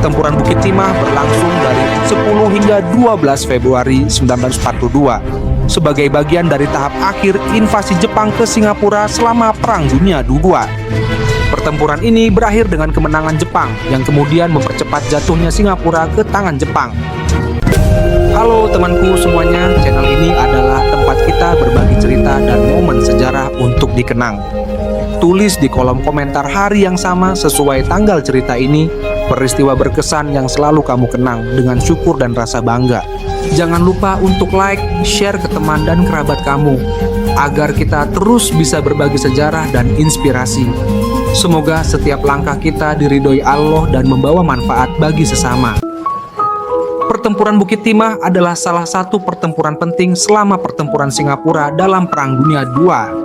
Pertempuran Bukit Timah berlangsung dari 10 hingga 12 Februari 1942 sebagai bagian dari tahap akhir invasi Jepang ke Singapura selama Perang Dunia II. Pertempuran ini berakhir dengan kemenangan Jepang yang kemudian mempercepat jatuhnya Singapura ke tangan Jepang. Halo temanku semuanya, channel ini adalah tempat kita berbagi cerita dan momen sejarah untuk dikenang. Tulis di kolom komentar hari yang sama sesuai tanggal cerita ini, peristiwa berkesan yang selalu kamu kenang dengan syukur dan rasa bangga. Jangan lupa untuk like, share ke teman dan kerabat kamu, agar kita terus bisa berbagi sejarah dan inspirasi. Semoga setiap langkah kita diridhoi Allah dan membawa manfaat bagi sesama. Pertempuran Bukit Timah adalah salah satu pertempuran penting selama pertempuran Singapura dalam Perang Dunia II.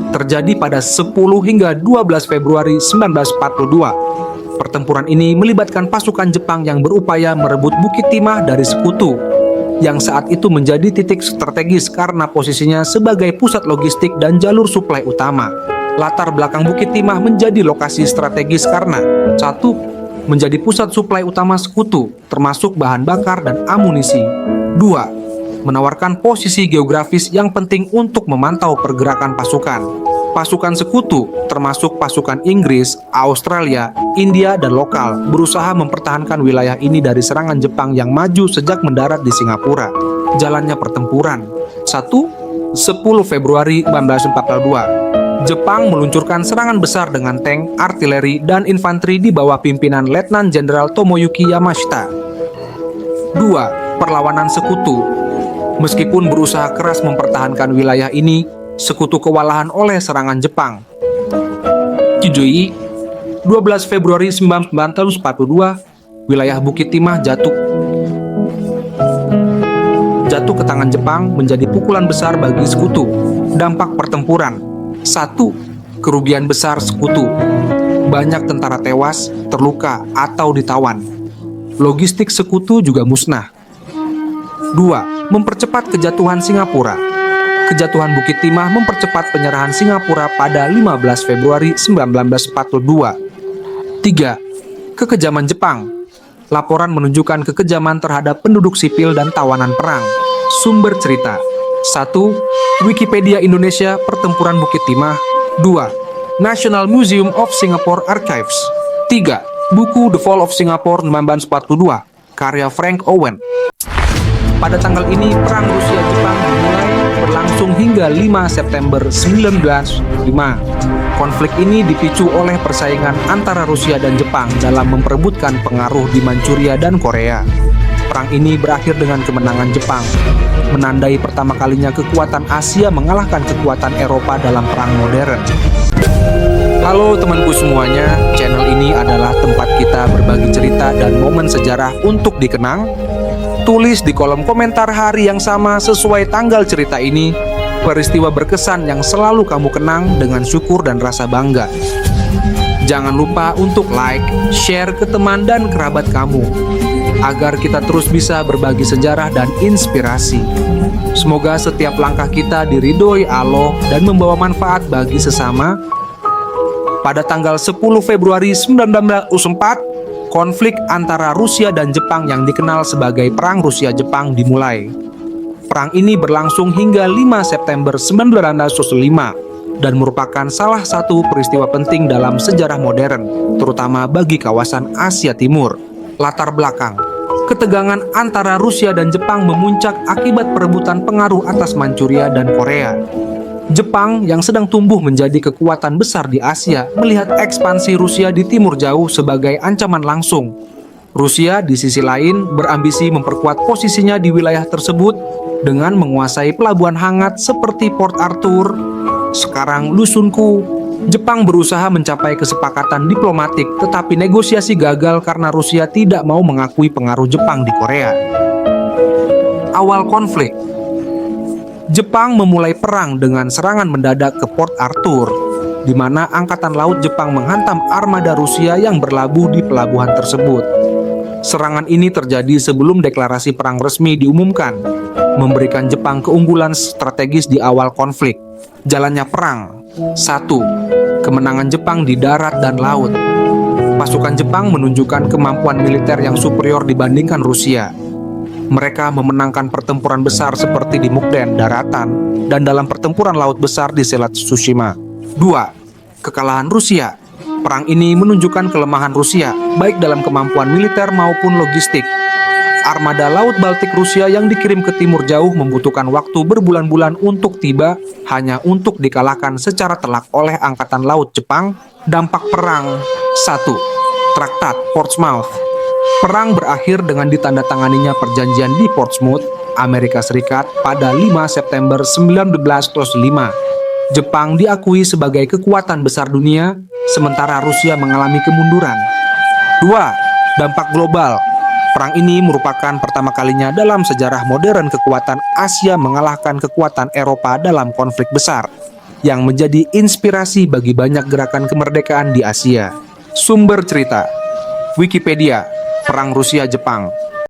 Terjadi pada 10 hingga 12 Februari 1942. Pertempuran ini melibatkan pasukan Jepang yang berupaya merebut Bukit Timah dari Sekutu, yang saat itu menjadi titik strategis karena posisinya sebagai pusat logistik dan jalur suplai utama. Latar belakang Bukit Timah menjadi lokasi strategis karena 1. Menjadi pusat suplai utama Sekutu, termasuk bahan bakar dan amunisi. 2. Menawarkan posisi geografis yang penting untuk memantau pergerakan pasukan. Pasukan Sekutu, termasuk pasukan Inggris, Australia, India, dan lokal, berusaha mempertahankan wilayah ini dari serangan Jepang yang maju sejak mendarat di Singapura. Jalannya pertempuran. 1. 10 Februari 1942. Jepang meluncurkan serangan besar dengan tank, artileri, dan infanteri di bawah pimpinan Letnan Jenderal Tomoyuki Yamashita. 2. Perlawanan Sekutu. Meskipun berusaha keras mempertahankan wilayah ini, Sekutu kewalahan oleh serangan Jepang. Kijui, 12 Februari 1942, wilayah Bukit Timah jatuh ke tangan Jepang menjadi pukulan besar bagi Sekutu. Dampak pertempuran. 1. Kerugian besar Sekutu. Banyak tentara tewas, terluka, atau ditawan. Logistik Sekutu juga musnah. 2. Mempercepat kejatuhan Singapura. Kejatuhan Bukit Timah mempercepat penyerahan Singapura pada 15 Februari 1942. 3. Kekejaman Jepang. Laporan menunjukkan kekejaman terhadap penduduk sipil dan tawanan perang. Sumber cerita. 1. Wikipedia Indonesia Pertempuran Bukit Timah. 2. National Museum of Singapore Archives. 3. Buku The Fall of Singapore 1942, karya Frank Owen. Pada tanggal ini, Perang Rusia-Jepang dimulai berlangsung hingga 5 September 1945. Konflik ini dipicu oleh persaingan antara Rusia dan Jepang dalam memperebutkan pengaruh di Manchuria dan Korea. Perang ini berakhir dengan kemenangan Jepang, menandai pertama kalinya kekuatan Asia mengalahkan kekuatan Eropa dalam perang modern. Halo temanku semuanya, channel ini adalah tempat kita berbagi cerita dan momen sejarah untuk dikenang. Tulis di kolom komentar hari yang sama sesuai tanggal cerita ini, peristiwa berkesan yang selalu kamu kenang dengan syukur dan rasa bangga. Jangan lupa untuk like, share ke teman dan kerabat kamu, agar kita terus bisa berbagi sejarah dan inspirasi. Semoga setiap langkah kita diridhoi Allah dan membawa manfaat bagi sesama. Pada tanggal 10 Februari 1944, konflik antara Rusia dan Jepang yang dikenal sebagai Perang Rusia-Jepang dimulai. Perang ini berlangsung hingga 5 September 1945 dan merupakan salah satu peristiwa penting dalam sejarah modern, terutama bagi kawasan Asia Timur. Latar belakang. Ketegangan antara Rusia dan Jepang memuncak akibat perebutan pengaruh atas Manchuria dan Korea. Jepang yang sedang tumbuh menjadi kekuatan besar di Asia melihat ekspansi Rusia di timur jauh sebagai ancaman langsung. Rusia di sisi lain berambisi memperkuat posisinya di wilayah tersebut dengan menguasai pelabuhan hangat seperti Port Arthur, sekarang Lusunku. Jepang berusaha mencapai kesepakatan diplomatik, tetapi negosiasi gagal karena Rusia tidak mau mengakui pengaruh Jepang di Korea. Awal konflik. Jepang memulai perang dengan serangan mendadak ke Port Arthur, di mana Angkatan Laut Jepang menghantam armada Rusia yang berlabuh di pelabuhan tersebut. Serangan ini terjadi sebelum deklarasi perang resmi diumumkan, memberikan Jepang keunggulan strategis di awal konflik. Jalannya perang. 1. Kemenangan Jepang di darat dan laut. Pasukan Jepang menunjukkan kemampuan militer yang superior dibandingkan Rusia. Mereka memenangkan pertempuran besar seperti di Mukden daratan dan dalam pertempuran laut besar di Selat Tsushima. 2. Kekalahan Rusia. Perang ini menunjukkan kelemahan Rusia, baik dalam kemampuan militer maupun logistik. Armada Laut Baltik Rusia yang dikirim ke timur jauh membutuhkan waktu berbulan-bulan untuk tiba, hanya untuk dikalahkan secara telak oleh Angkatan Laut Jepang. Dampak perang. 1. Traktat Portsmouth. Perang berakhir dengan ditandatanganinya perjanjian di Portsmouth, Amerika Serikat pada 5 September 1905. Jepang diakui sebagai kekuatan besar dunia, sementara Rusia mengalami kemunduran. 2. Dampak global. Perang ini merupakan pertama kalinya dalam sejarah modern kekuatan Asia mengalahkan kekuatan Eropa dalam konflik besar, yang menjadi inspirasi bagi banyak gerakan kemerdekaan di Asia. Sumber cerita: Wikipedia, Perang Rusia-Jepang.